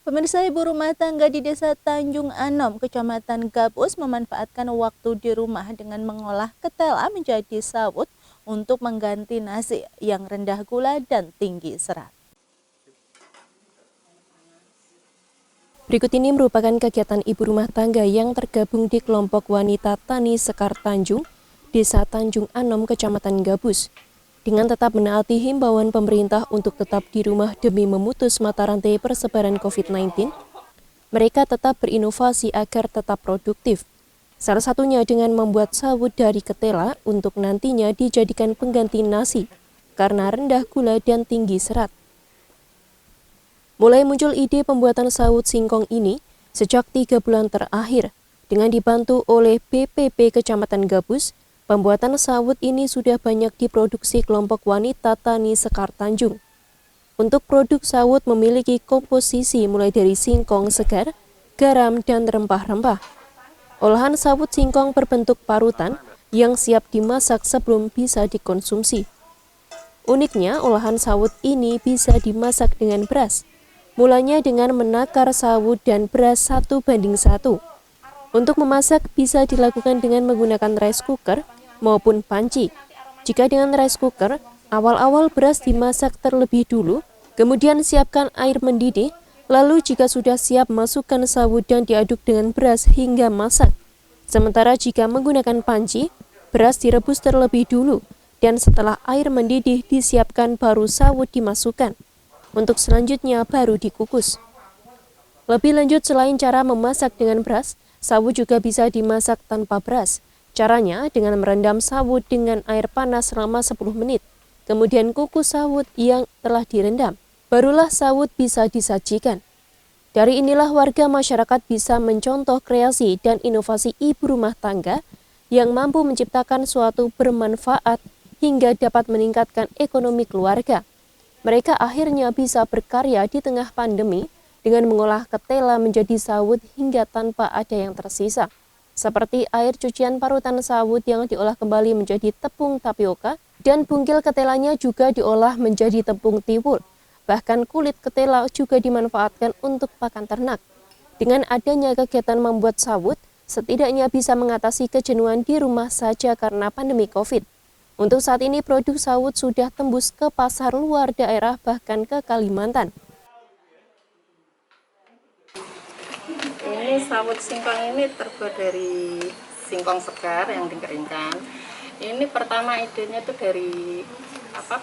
Pemirsa, ibu rumah tangga di Desa Tanjung Anom, Kecamatan Gabus memanfaatkan waktu di rumah dengan mengolah ketela menjadi sawut untuk mengganti nasi yang rendah gula dan tinggi serat. Berikut ini merupakan kegiatan ibu rumah tangga yang tergabung di kelompok wanita Tani Sekar Tanjung, Desa Tanjung Anom, Kecamatan Gabus. Dengan tetap menaati himbauan pemerintah untuk tetap di rumah demi memutus mata rantai persebaran COVID-19, mereka tetap berinovasi agar tetap produktif. Salah satunya dengan membuat sawut dari ketela untuk nantinya dijadikan pengganti nasi karena rendah gula dan tinggi serat. Mulai muncul ide pembuatan sawut singkong ini sejak 3 bulan terakhir. Dengan dibantu oleh BPP Kecamatan Gabus, pembuatan sawut ini sudah banyak diproduksi kelompok wanita Tani Sekar Tanjung. Untuk produk sawut memiliki komposisi mulai dari singkong segar, garam, dan rempah-rempah. Olahan sawut singkong berbentuk parutan yang siap dimasak sebelum bisa dikonsumsi. Uniknya, olahan sawut ini bisa dimasak dengan beras. Mulanya dengan menakar sawut dan beras 1:1. Untuk memasak bisa dilakukan dengan menggunakan rice cooker maupun panci. Jika dengan rice cooker, awal-awal beras dimasak terlebih dulu, kemudian siapkan air mendidih, lalu jika sudah siap masukkan sawut dan diaduk dengan beras hingga masak. Sementara jika menggunakan panci, beras direbus terlebih dulu, dan setelah air mendidih disiapkan baru sawut dimasukkan. Untuk selanjutnya baru dikukus. Lebih lanjut, selain cara memasak dengan beras, sawut juga bisa dimasak tanpa beras. Caranya dengan merendam sawut dengan air panas selama 10 menit. Kemudian kukus sawut yang telah direndam. Barulah sawut bisa disajikan. Dari inilah warga masyarakat bisa mencontoh kreasi dan inovasi ibu rumah tangga yang mampu menciptakan suatu bermanfaat hingga dapat meningkatkan ekonomi keluarga. Mereka akhirnya bisa berkarya di tengah pandemi dengan mengolah ketela menjadi sawut hingga tanpa ada yang tersisa. Seperti air cucian parutan sawut yang diolah kembali menjadi tepung tapioka dan bungkil ketelanya juga diolah menjadi tepung tiwul. Bahkan kulit ketela juga dimanfaatkan untuk pakan ternak. Dengan adanya kegiatan membuat sawut, setidaknya bisa mengatasi kejenuhan di rumah saja karena pandemi COVID. Untuk saat ini produk sawut sudah tembus ke pasar luar daerah bahkan ke Kalimantan. Ini sawut singkong ini terbuat dari singkong segar yang dikeringkan. Ini pertama idenya itu dari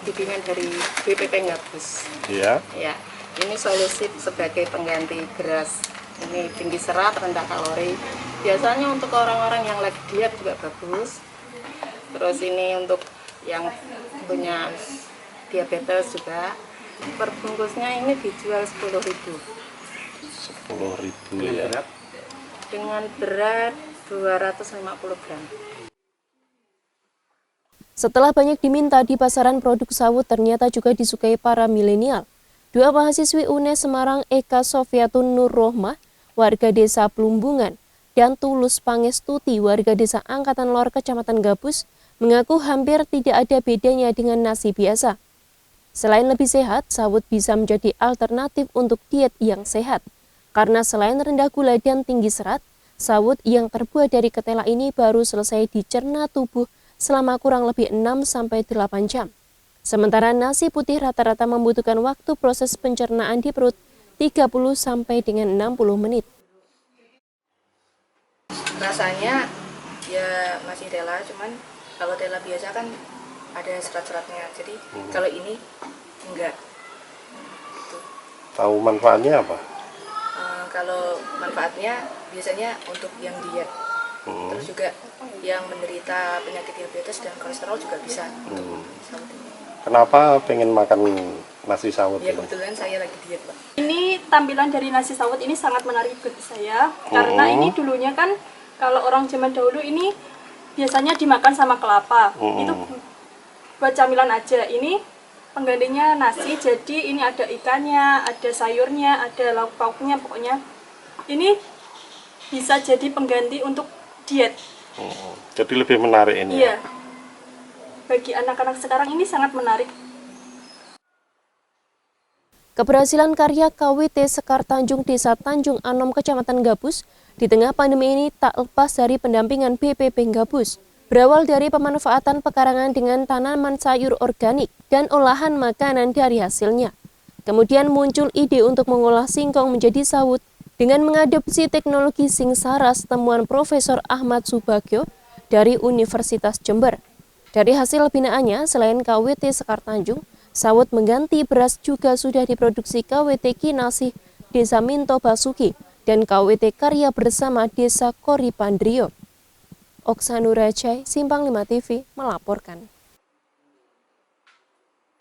bimbingan dari BPP Gabus. Iya. Ya, ini solusi sebagai pengganti beras. Ini tinggi serat, rendah kalori. Biasanya untuk orang-orang yang lagi diet juga bagus. Terus ini untuk yang punya diabetes juga. Per bungkusnya ini dijual 10.000. 10.000 ya. Dengan berat 250 gram. Setelah banyak diminta di pasaran, produk sawut ternyata juga disukai para milenial. Dua mahasiswi UNES Semarang, Eka Sofiatun Nur Rohmah, warga desa Plumbungan, dan Tulus Pangestuti, warga desa Angkatan Lor, Kecamatan Gabus, mengaku hampir tidak ada bedanya dengan nasi biasa. Selain lebih sehat, sawut bisa menjadi alternatif untuk diet yang sehat. Karena selain rendah gula dan tinggi serat, sawut yang terbuat dari ketela ini baru selesai dicerna tubuh selama kurang lebih 6-8 jam. Sementara nasi putih rata-rata membutuhkan waktu proses pencernaan di perut 30-60 menit. Rasanya ya masih tela, cuman kalau tela biasa kan ada serat-seratnya, jadi kalau ini enggak. Gitu. Tahu manfaatnya apa? Kalau manfaatnya biasanya untuk yang diet, terus juga yang menderita penyakit diabetes dan kolesterol juga bisa untuk sawut ini. Kenapa pengen makan nasi sawut? Ya kebetulan saya lagi diet, Pak. Ini tampilan dari nasi sawut ini sangat menarik bagi saya, karena ini dulunya kan kalau orang zaman dahulu ini biasanya dimakan sama kelapa. Itu buat camilan aja. Ini penggantinya nasi, jadi ini ada ikannya, ada sayurnya, ada lauk pauknya, pokoknya ini bisa jadi pengganti untuk diet. Jadi lebih menarik ini. Iya. Bagi anak-anak sekarang ini sangat menarik. Keberhasilan karya KWT Sekar Tanjung Desa Tanjung Anom Kecamatan Gabus di tengah pandemi ini tak lepas dari pendampingan BPP Gabus. Berawal dari pemanfaatan pekarangan dengan tanaman sayur organik dan olahan makanan dari hasilnya. Kemudian muncul ide untuk mengolah singkong menjadi sawut dengan mengadopsi teknologi Singsaras temuan Profesor Ahmad Subagyo dari Universitas Jember. Dari hasil binaannya, selain KWT Sekar Tanjung, sawut mengganti beras juga sudah diproduksi KWT Kinasih Desa Minto Basuki dan KWT Karya Bersama Desa Koripandrio. Oksanurajai, Simpang 5 TV melaporkan.